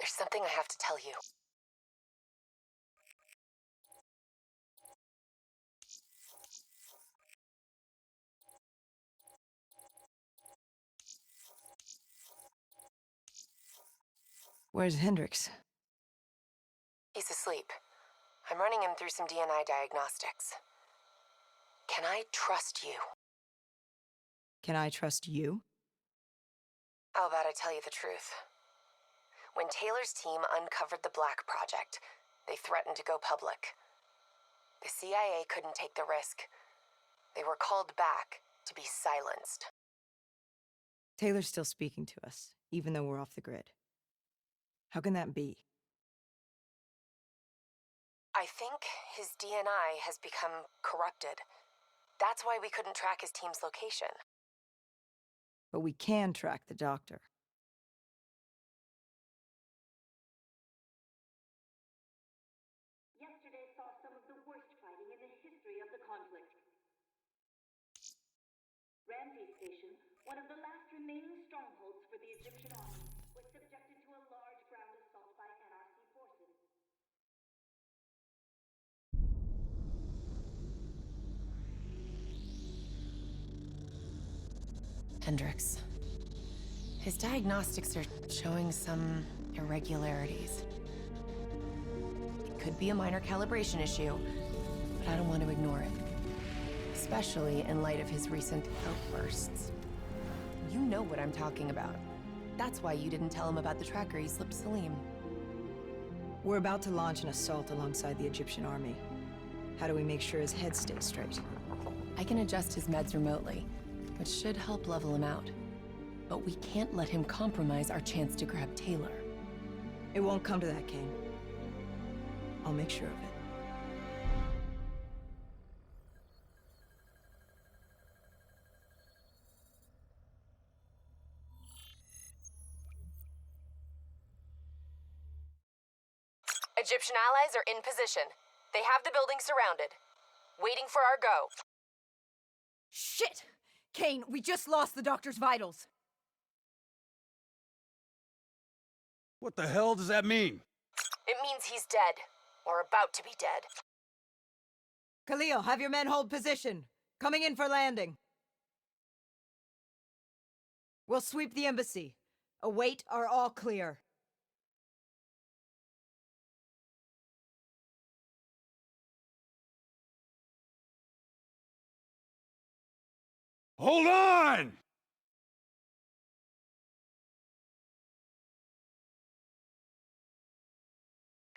There's something I have to tell you. Where's Hendrix? He's asleep. I'm running him through some DNA diagnostics. Can I trust you? Can I trust you? How about I tell you the truth? When Taylor's team uncovered the Black Project, they threatened to go public. The CIA couldn't take the risk. They were called back to be silenced. Taylor's still speaking to us, even though we're off the grid. How can that be? I think his DNA has become corrupted. That's why we couldn't track his team's location. But we can track the doctor. Yesterday saw some of the worst fighting in the history of the conflict. Ramsey Station, one of the last remaining strongholds for the Egyptian army, was subjected to a large ground assault by NRC forces. Hendrix. His diagnostics are showing some irregularities. It could be a minor calibration issue, but I don't want to ignore it. Especially in light of his recent outbursts. You know what I'm talking about. That's why you didn't tell him about the tracker he slipped Salim. We're about to launch an assault alongside the Egyptian army. How do we make sure his head stays straight? I can adjust his meds remotely, which should help level him out. But we can't let him compromise our chance to grab Taylor. It won't come to that, Kane. I'll make sure of it. Egyptian allies are in position. They have the building surrounded. Waiting for our go. Shit! Kane, we just lost the doctor's vitals. What the hell does that mean? It means he's dead. Or about to be dead. Khalil, have your men hold position. Coming in for landing. We'll sweep the embassy. Await our all clear. Hold on!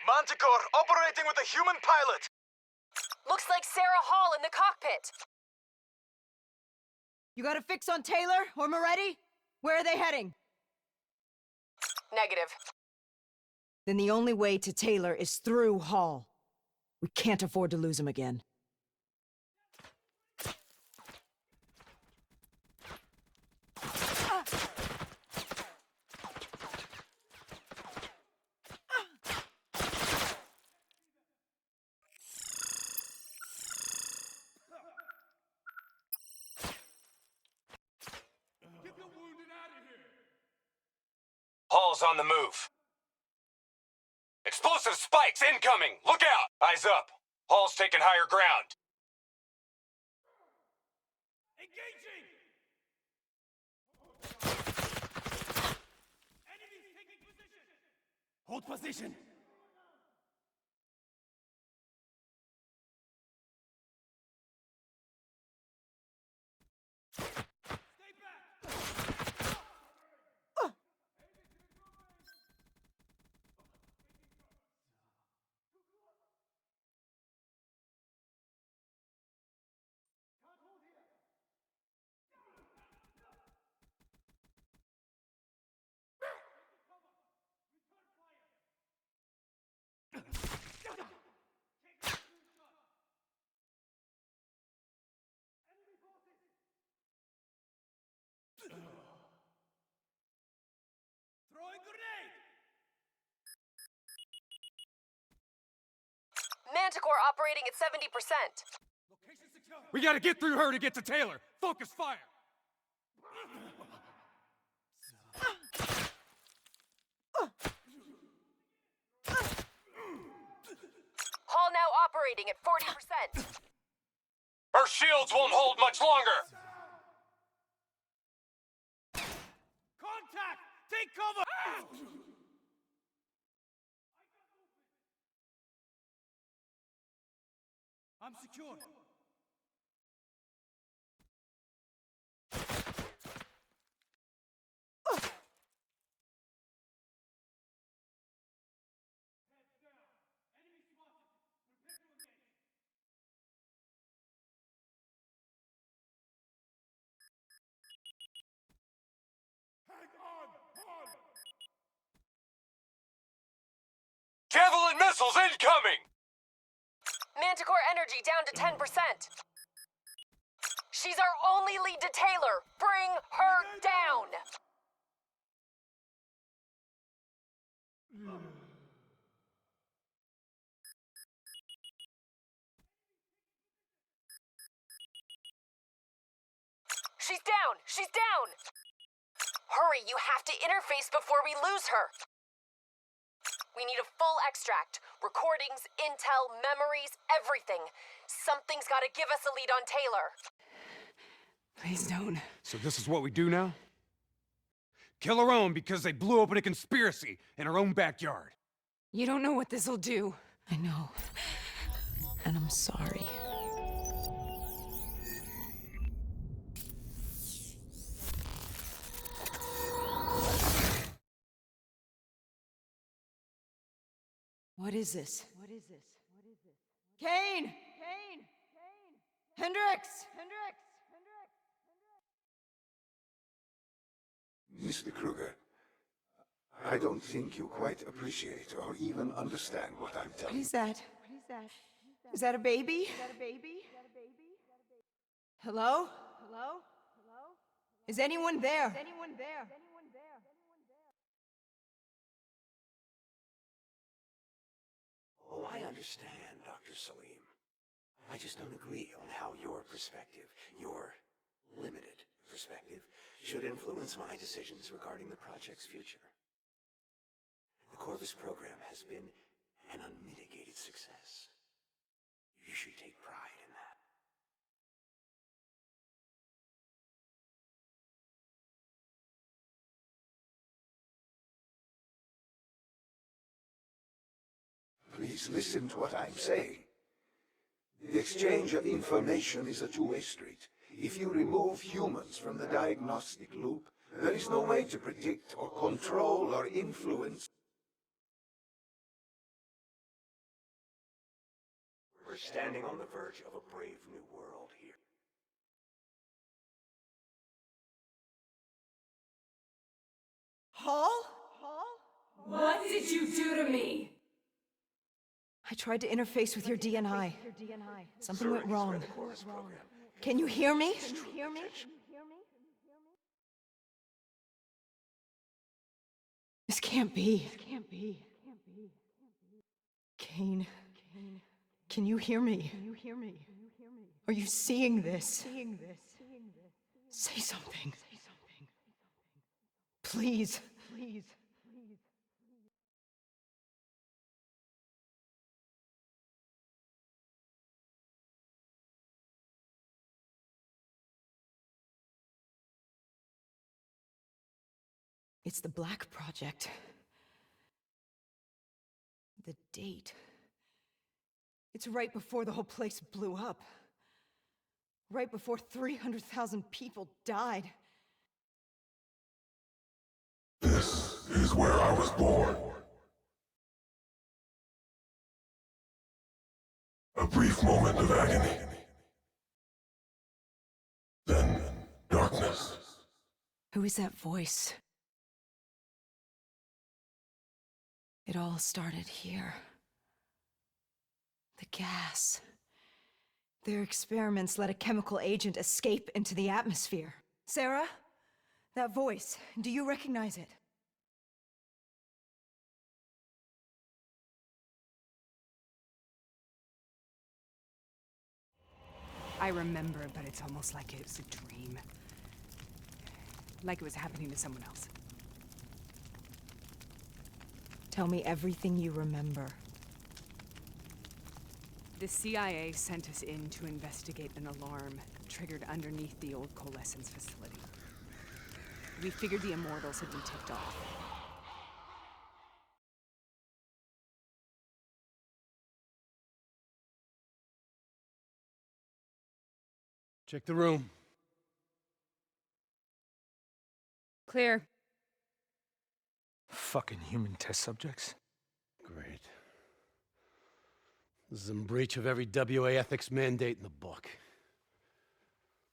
Manticore operating with a human pilot! Looks like Sarah Hall in the cockpit. You got a fix on Taylor or Moretti? Where are they heading? Negative. Then the only way to Taylor is through Hall. We can't afford to lose him again. Hall's on the move. Explosive spikes incoming! Look out! Eyes up! Hall's taking higher ground. Engaging! Enemies taking position! Hold position! Stay back! Throwing grenade! Manticore operating at 70%. Location secure. We gotta get through her to get to Taylor! Focus fire! operating at 40%. Her shields won't hold much longer! Contact! Take cover! I'm secure. Javelin missiles incoming! Manticore energy down to 10%. She's our only lead to Taylor. Bring her down. She's down! She's down! Hurry, you have to interface before we lose her. We need a full extract. Recordings, intel, memories, everything. Something's gotta give us a lead on Taylor. Please don't. So this is what we do now? Kill her own because they blew open a conspiracy in her own backyard. You don't know what this'll do. I know. And I'm sorry. What is this? What is this? What is this? Kane! Kane! Kane! Hendricks! Hendricks! Mr. Kruger, I don't think you quite appreciate or even understand what I'm What telling you. is that? What is that? Is that a baby? Is that a baby? Hello? Hello? Hello? Is anyone there? Is anyone there? Oh, I understand, Dr. Salim. I just don't agree on how your perspective, your limited perspective, should influence my decisions regarding the project's future. The Corvus program has been an unmitigated success. You should take pride in that. Please listen to what I'm saying. The exchange of information is a two-way street. If you remove humans from the diagnostic loop, there is no way to predict or control or influence. We're standing on the verge of a brave new world here. Hall? Hall? What did you do to me? I tried to interface with your DNI. Something went Surrogates wrong. by the Corvus program. Can you hear me? Can you hear me? This can't be. This can't be. Kane. Can you hear me? Can you hear me? Are you seeing this? Say something. Please. Please. It's the Black Project. The date. It's right before the whole place blew up. Right before 300,000 people died. This is where I was born. A brief moment of agony. Then, darkness. Who is that voice? It all started here. The gas. Their experiments let a chemical agent escape into the atmosphere. Sarah? That voice, do you recognize it? I remember, but it's almost like it was a dream. Like it was happening to someone else. Tell me everything you remember. The CIA sent us in to investigate an alarm triggered underneath the old coalescence facility. We figured the Immortals had been tipped off. Check the room. Clear. Fucking human test subjects. Great. This is in breach of every WA ethics mandate in the book.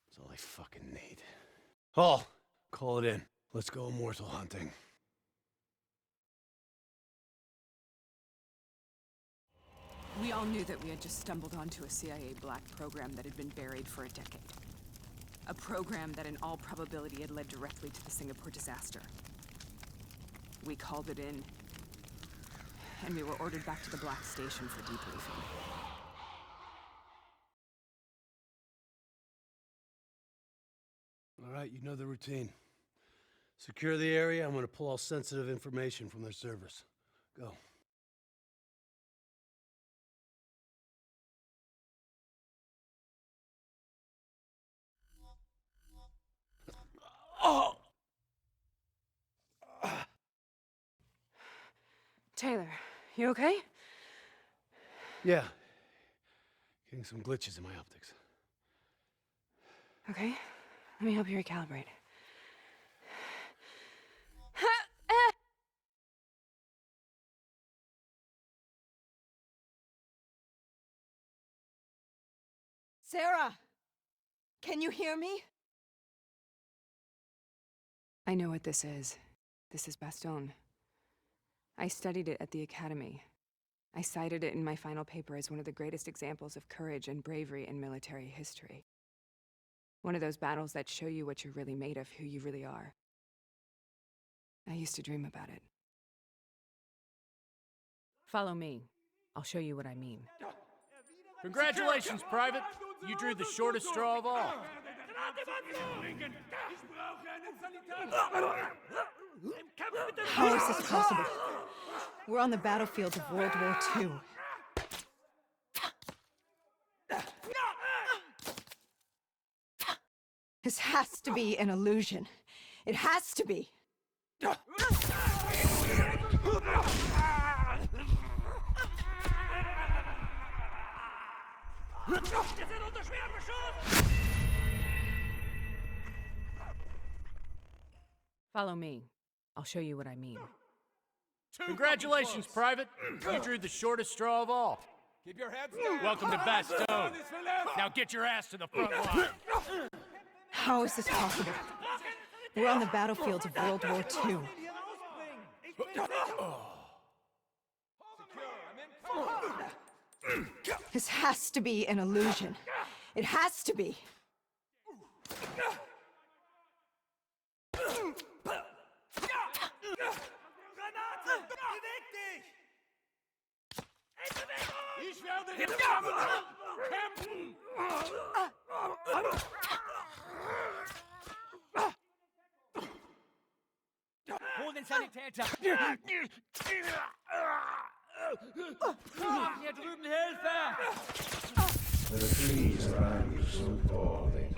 That's all I fucking need. Hall, call it in. Let's go immortal hunting. We all knew that we had just stumbled onto a CIA black program that had been buried for a decade. A program that in all probability had led directly to the Singapore disaster. We called it in, and we were ordered back to the Black Station for debriefing. All right, you know the routine. Secure the area. I'm gonna pull all sensitive information from their servers. Go. Oh! Taylor, you okay? Yeah. Getting some glitches in my optics. Okay, let me help you recalibrate. Sarah! Can you hear me? I know what this is. This is Baston. I studied it at the Academy. I cited it in my final paper as one of the greatest examples of courage and bravery in military history. One of those battles that show you what you're really made of, who you really are. I used to dream about it. Follow me. I'll show you what I mean. Congratulations, Private. You drew the shortest straw of all. How is this possible? We're on the battlefield of World War II. This has to be an illusion. It has to be. Follow me. I'll show you what I mean. Congratulations, Private. You drew the shortest straw of all. Keep your heads down. Welcome to Baston. Now get your ass to the front line. How is this possible? We're on the battlefield of World War II. This has to be an illusion. It has to be. Hol den Sanitäter. Hier drüben Hilfe! The trees around you so falling.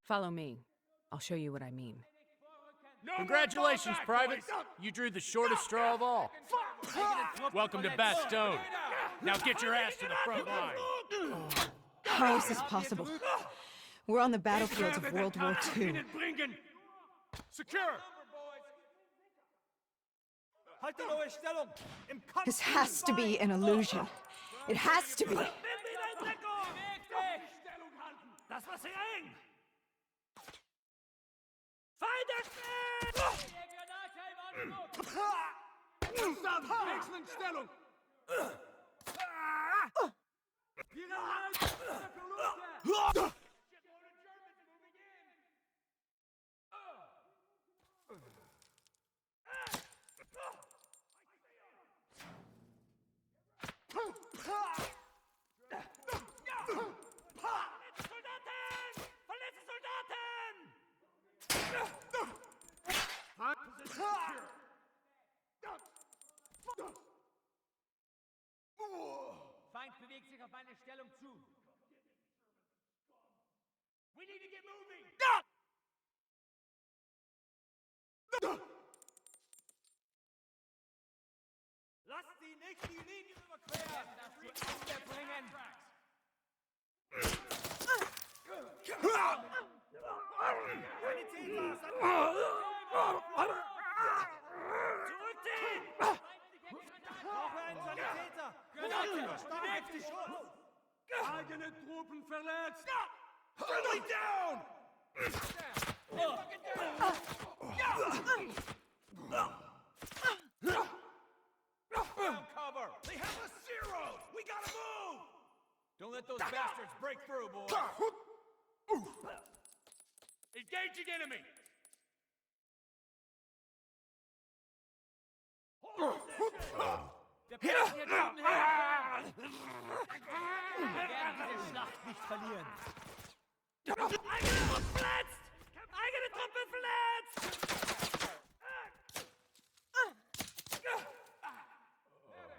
Follow me. I'll show you what I mean. Congratulations, Private. You drew the shortest straw of all. Welcome to Baston. Now get your ass to the front line. How is this possible? We're on the battlefield of World War II. Secure! This has to be an illusion. It has to be. Excellent Stellung! auf meine Stellung zu. We need to get moving! Lass sie nicht die Linie überqueren! Das zu Ende bringen! Zurückziehen! Brauche einen Sanitäter! Grenade! Schuss! Eigene Truppen verletzt! Friendly down! Cover! They have us zeroed! We gotta move! Don't let those bastards break through, boys! Engaging enemy! Wir können hier drüben helfen! Wir werden diese Schlacht nicht verlieren! Eigene Truppe verletzt! Eigene Truppe verletzt!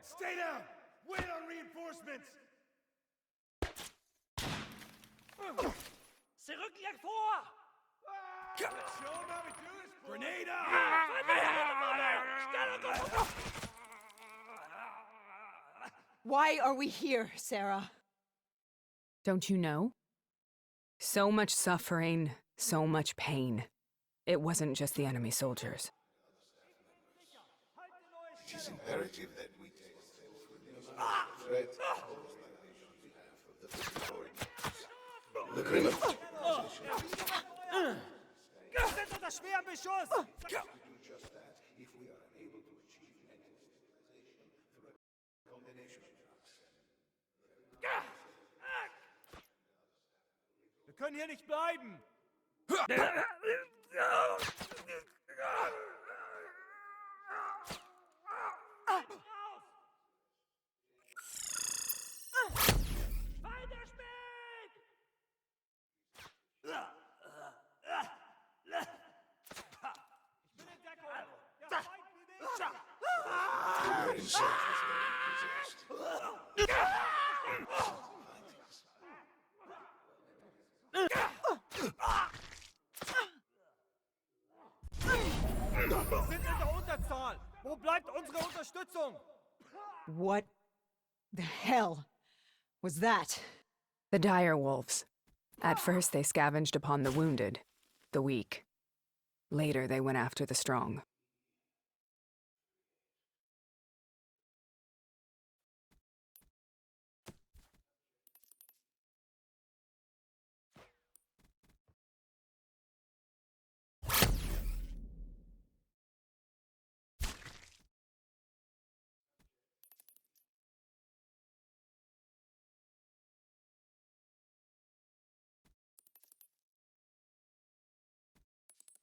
Stay down! Wait on reinforcements! Sie rücken gleich vor! Grenade out! Why are we here, Sarah? Don't you know? So much suffering, so much pain. It wasn't just the enemy soldiers. It is imperative that we take steps with the threat of the victory. The criminal. Sind unter schwerem Beschuss! We do just that if we are unable to achieve mental stabilization through a combination of drugs. Wir können hier nicht bleiben! Wir sind in der Unterzahl! Wo bleibt unsere Unterstützung? What the hell was that? The dire wolves. At first, they scavenged upon the wounded, the weak. Later, they went after the strong.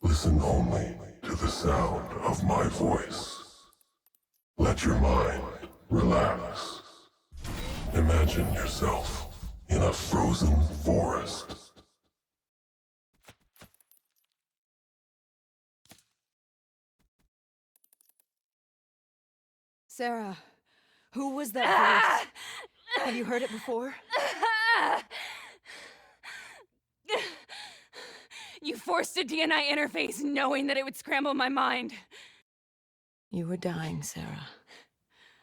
Listen only to the sound of my voice. Let your mind relax. Imagine yourself in a frozen forest. Sarah, who was that voice? Have you heard it before? You forced a DNI interface knowing that it would scramble my mind. You were dying, Sarah.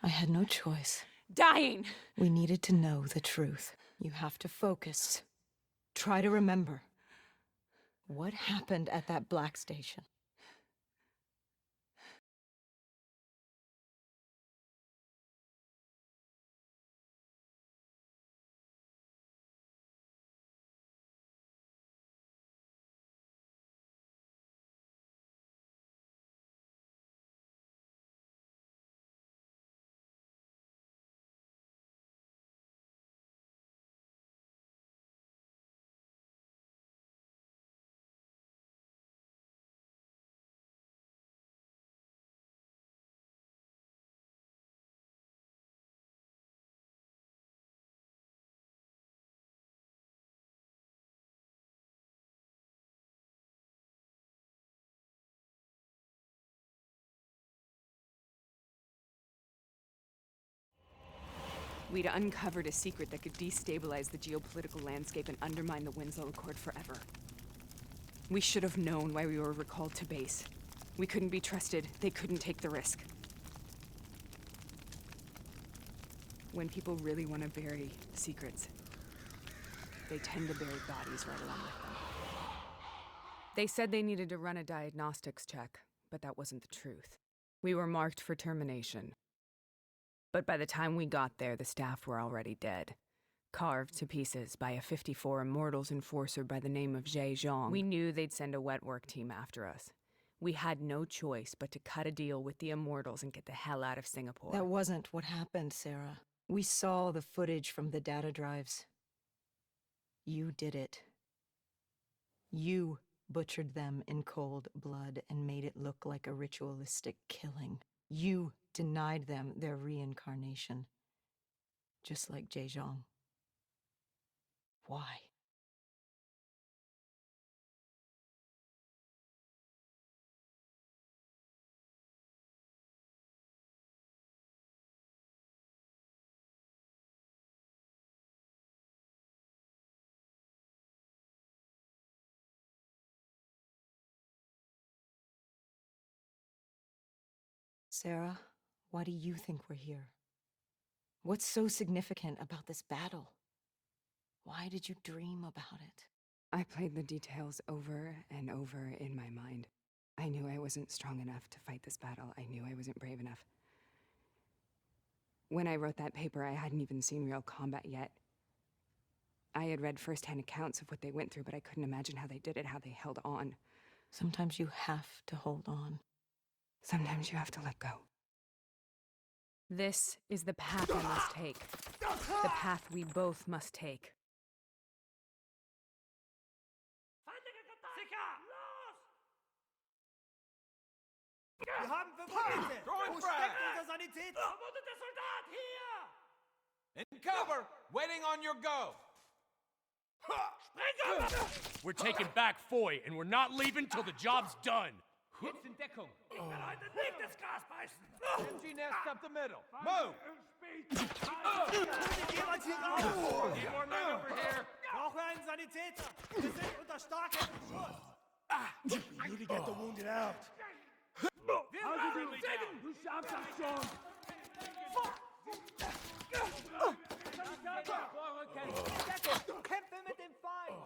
I had no choice. Dying! We needed to know the truth. You have to focus. Try to remember. What happened at that black station? We'd uncovered a secret that could destabilize the geopolitical landscape and undermine the Winslow Accord forever. We should have known why we were recalled to base. We couldn't be trusted. They couldn't take the risk. When people really want to bury secrets, they tend to bury bodies right along with them. They said they needed to run a diagnostics check, but that wasn't the truth. We were marked for termination. But by the time we got there, the staff were already dead. Carved to pieces by a 54 Immortals enforcer by the name of Zhe Zhong. We knew they'd send a wet work team after us. We had no choice but to cut a deal with the Immortals and get the hell out of Singapore. That wasn't what happened, Sarah. We saw the footage from the data drives. You did it. You butchered them in cold blood and made it look like a ritualistic killing. You denied them their reincarnation, just like Zhe Zhong. Why? Sarah, why do you think we're here? What's so significant about this battle? Why did you dream about it? I played the details over and over in my mind. I knew I wasn't strong enough to fight this battle. I knew I wasn't brave enough. When I wrote that paper, I hadn't even seen real combat yet. I had read firsthand accounts of what they went through, but I couldn't imagine how they did it, how they held on. Sometimes you have to hold on. Sometimes you have to let go. This is the path I must take. The path we both must take. Wir haben Verwundete! Wo steckt unser Sanitäter? Verwundeter Soldat, hier! In cover, waiting on your go. We're taking back Foy, and we're not leaving till the job's done. Jetzt in Deckung! Ich will heute nicht das Gras beißen! Empty nest up the middle. Move! Jemand hier raus! Need more men over here! Brauche einen Sanitäter! Wir sind unter starkem Beschuss! We need to get the wounded out! Wir machen Deckung! Du schaffst das schon! Deckung! Kämpfe mit dem Feind!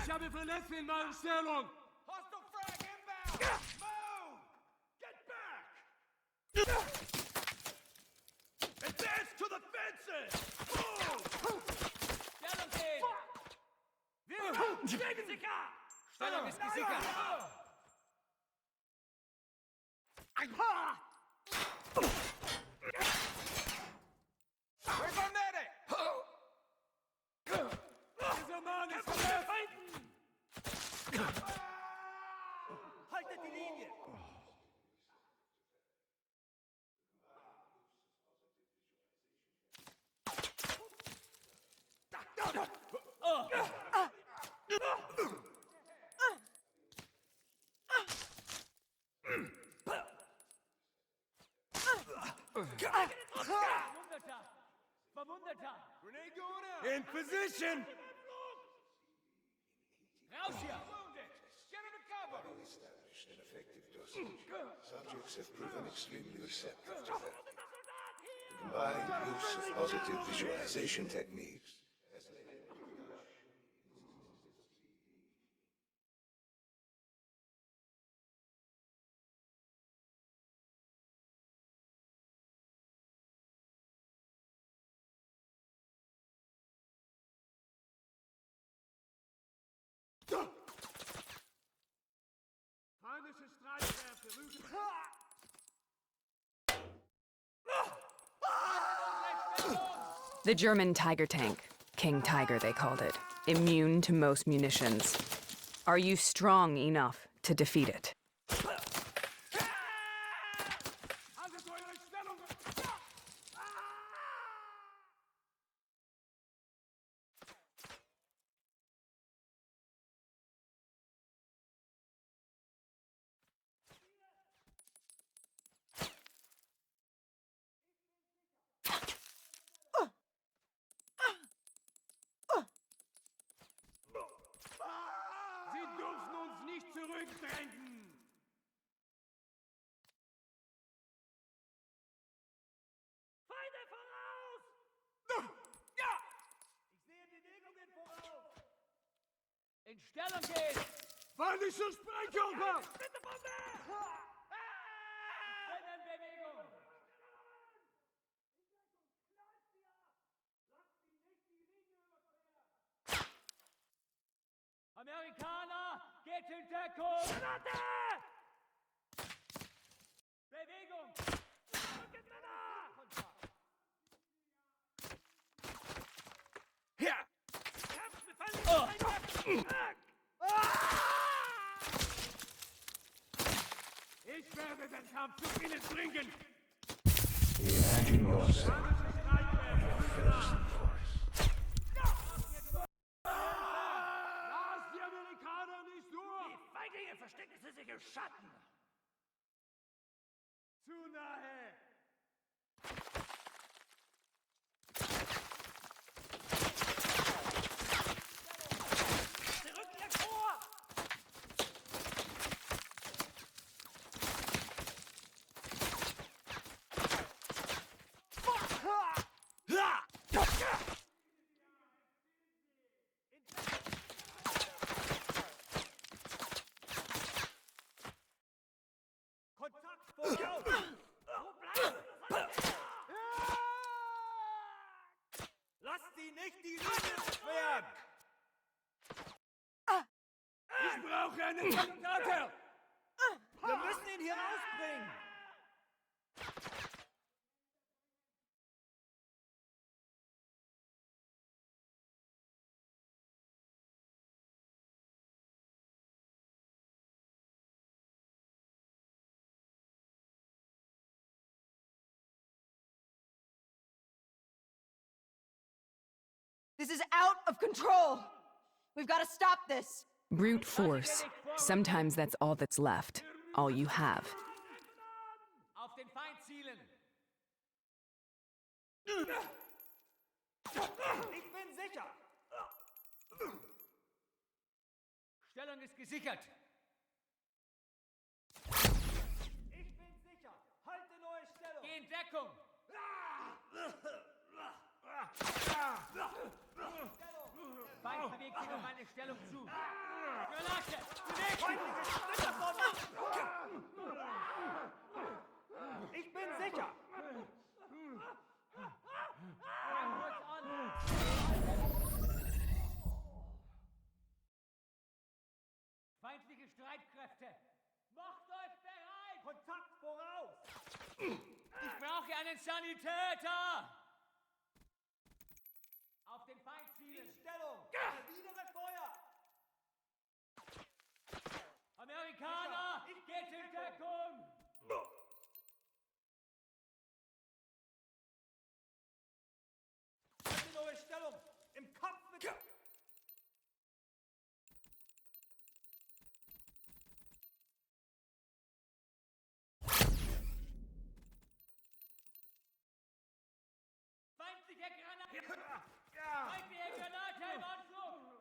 Ich habe Verletzte in meiner Stellung. Hostile frag inbound! Move! Get back! Advance to the fences! Stellung sehen! Wir stehen sicher! Stellung ist gesichert! Where's our medic? Dieser Mann ist verletzt! Haltet die Linie! Verwundeter! Grenade going out! In position. Raus hier! Get him to cover! Established an effective dosage. Subjects have proven extremely receptive to that. Combined use of positive visualization techniques. Feindliche Streitkräfte rügen. The German Tiger tank. King Tiger, they called it. Immune to most munitions. Are you strong enough to defeat it? Sie dürfen uns nicht zurückdrängen! Feinde voraus! Ja! Ich sehe Bewegungen voraus! In Stellung gehen! Feindliche Sprengkörper! Bitte Bombe! Ich bin in Bewegung! Amerikaner, geht in Deckung! Granate! Bewegung! Rücken Männer! Hier! Ich werde den Kampf zu Ihnen bringen! Imagine yourself first force. Lass die Amerikaner nicht durch! Die Feiglinge verstecken sie sich im Schatten! Zu nahe! Zurück vor! Kontakt voraus! Wo bleiben Sie? Lass sie nicht die Linie beschweren! Ich brauche einen Kandidaten! Wir müssen ihn hier rausbringen! This is out of control! We've got to stop this! Brute force. Sometimes that's all that's left. All you have. Auf den Feind zielen! Ich bin sicher! Stellung ist gesichert! Ich bin sicher! Halte neue Stellung! Geh in Deckung! Feind bewegt sich auf meine Stellung zu! Granate! Bewegt! Ich bin sicher! Fang kurz an! Feindliche Streitkräfte! Macht euch bereit! Kontakt voraus! Ich brauche einen Sanitäter! Auf den Feind zielen! In Stellung! Erwidere Feuer! Amerikaner! Geht in Deckung! Halte neue Stellung! Im Kampf mit... Feindliche Granate! Feindliche Granate im Anflug!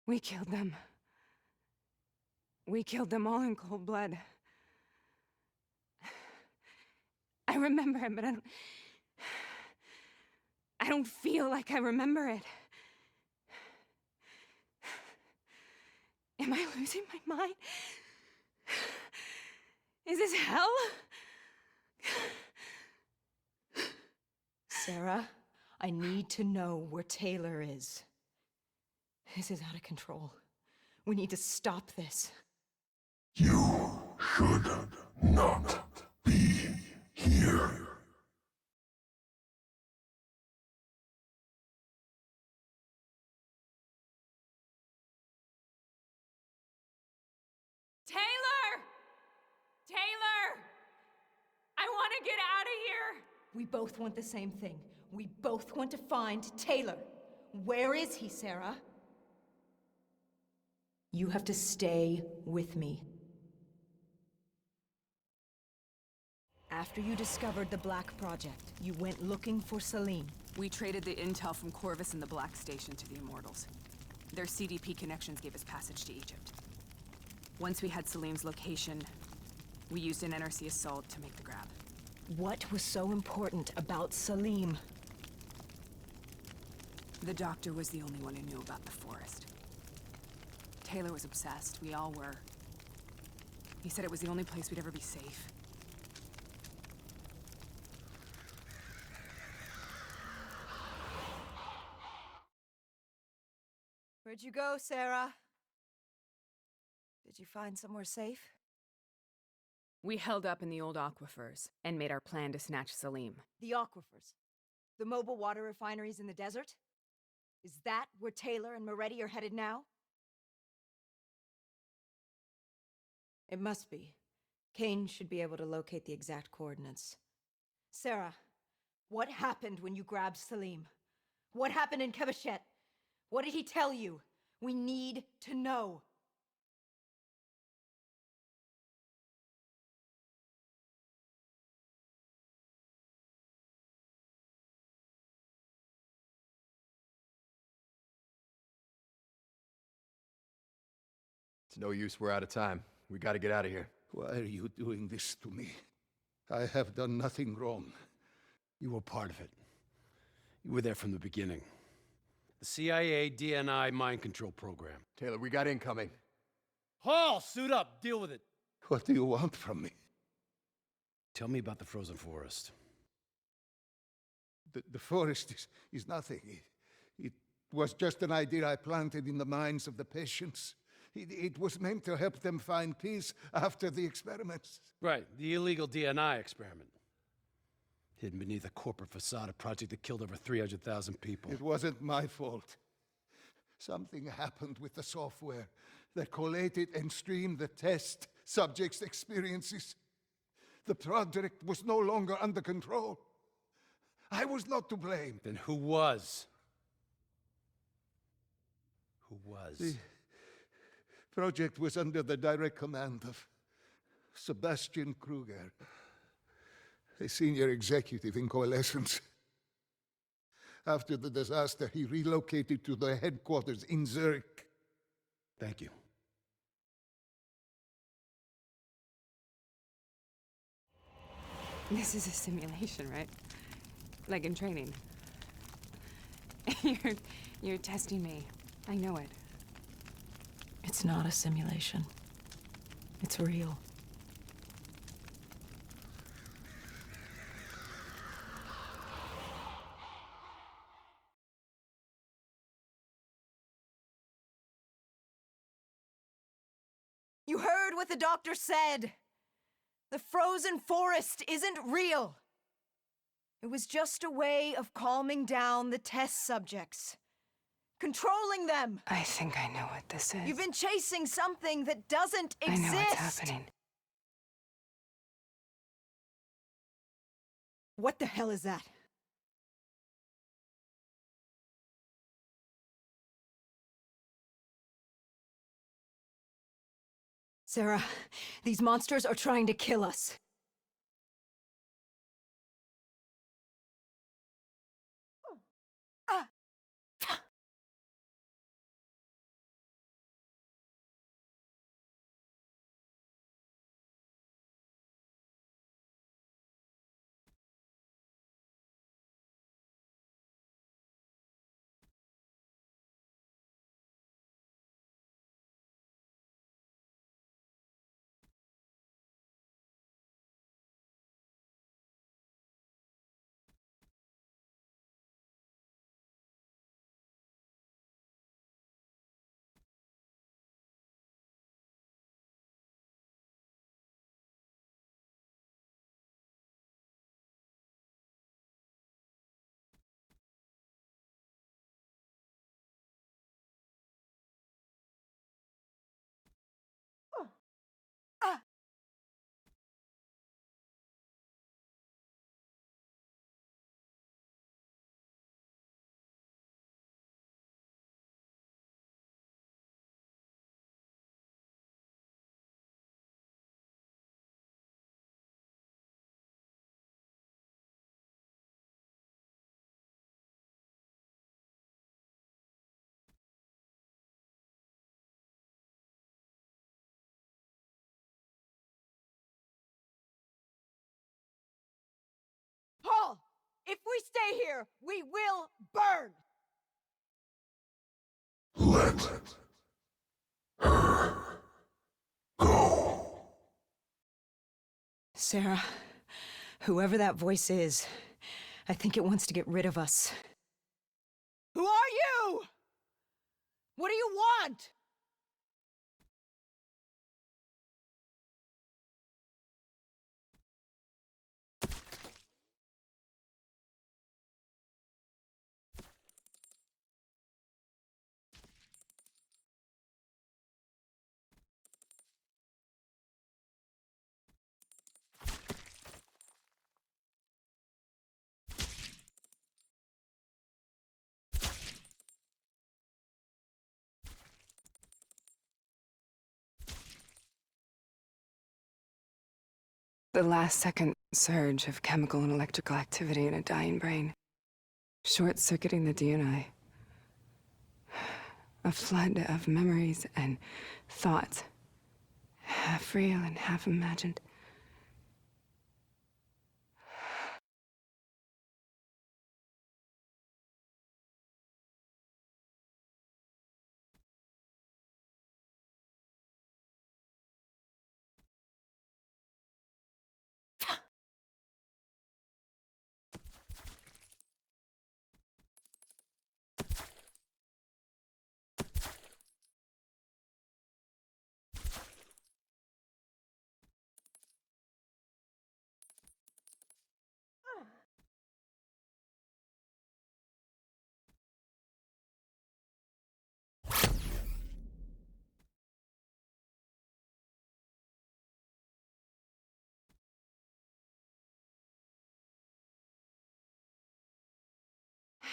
We killed them. We killed them all in cold blood. I remember it, but I don't feel like I remember it. Am I losing my mind? Is this hell? Sarah, I need to know where Taylor is. This is out of control. We need to stop this. You should not be here. Taylor! Taylor! I want to get out of here! We both want the same thing. We both want to find Taylor. Where is he, Sarah? You have to stay with me. After you discovered the Black Project, you went looking for Salim. We traded the intel from Corvus and the Black Station to the Immortals. Their CDP connections gave us passage to Egypt. Once we had Salim's location, we used an NRC assault to make the grab. What was so important about Salim? The doctor was the only one who knew about the forest. Taylor was obsessed. We all were. He said it was the only place we'd ever be safe. Where'd you go, Sarah? Did you find somewhere safe? We held up in the old aquifers and made our plan to snatch Salim. The aquifers? The mobile water refineries in the desert? Is that where Taylor and Moretti are headed now? It must be. Kane should be able to locate the exact coordinates. Sarah, what happened when you grabbed Salim? What happened in Kebashet? What did he tell you? We need to know. It's no use, we're out of time. We gotta get out of here. Why are you doing this to me? I have done nothing wrong. You were part of it. You were there from the beginning. The CIA DNI mind control program. Taylor, we got incoming. Hall, suit up, deal with it. What do you want from me? Tell me about the frozen forest. The forest is nothing. It was just an idea I planted in the minds of the patients. It was meant to help them find peace after the experiments. Right, the illegal DNI experiment. Hidden beneath a corporate facade, a project that killed over 300,000 people. It wasn't my fault. Something happened with the software that collated and streamed the test subjects' experiences. The project was no longer under control. I was not to blame. Then who was? Who was? The project was under the direct command of Sebastian Kruger, a senior executive in Coalescence. After the disaster, he relocated to the headquarters in Zurich. Thank you. This is a simulation, right? Like in training. You're testing me. I know it. It's not a simulation. It's real. You heard what the doctor said! The frozen forest isn't real! It was just a way of calming down the test subjects. Controlling them! I think I know what this is. You've been chasing something that doesn't exist! I know what's happening. What the hell is that? Sarah, these monsters are trying to kill us. If we stay here, we will burn! Let her go. Sarah, whoever that voice is, I think it wants to get rid of us. Who are you? What do you want? The last second surge of chemical and electrical activity in a dying brain, short-circuiting the DNA. A flood of memories and thoughts, half real and half imagined.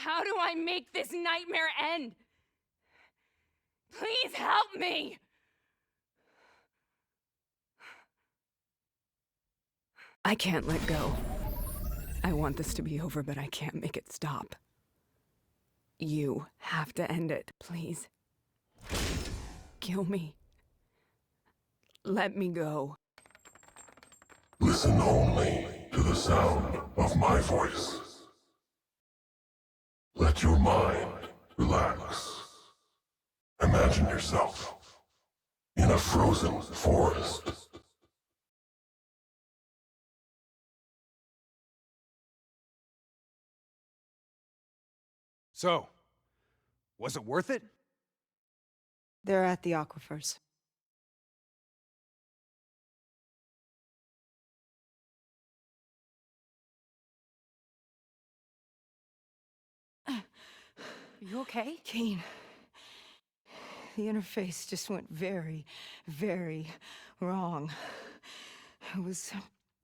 How do I make this nightmare end? Please help me! I can't let go. I want this to be over, but I can't make it stop. You have to end it, please. Kill me. Let me go. Listen only to the sound of my voice. Let your mind relax. Imagine yourself in a frozen forest. So, was it worth it? They're at the aquifers. Are you okay? Kane, the interface just went very, very wrong. It was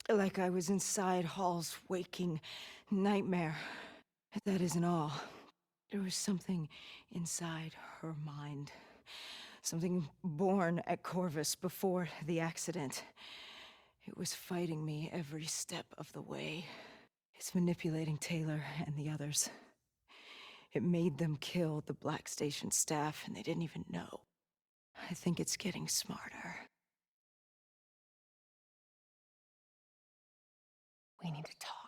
like I was inside Hall's waking nightmare. That isn't all. There was something inside her mind. Something born at Corvus before the accident. It was fighting me every step of the way. It's manipulating Taylor and the others. It made them kill the Black Station staff, and they didn't even know. I think it's getting smarter. We need to talk.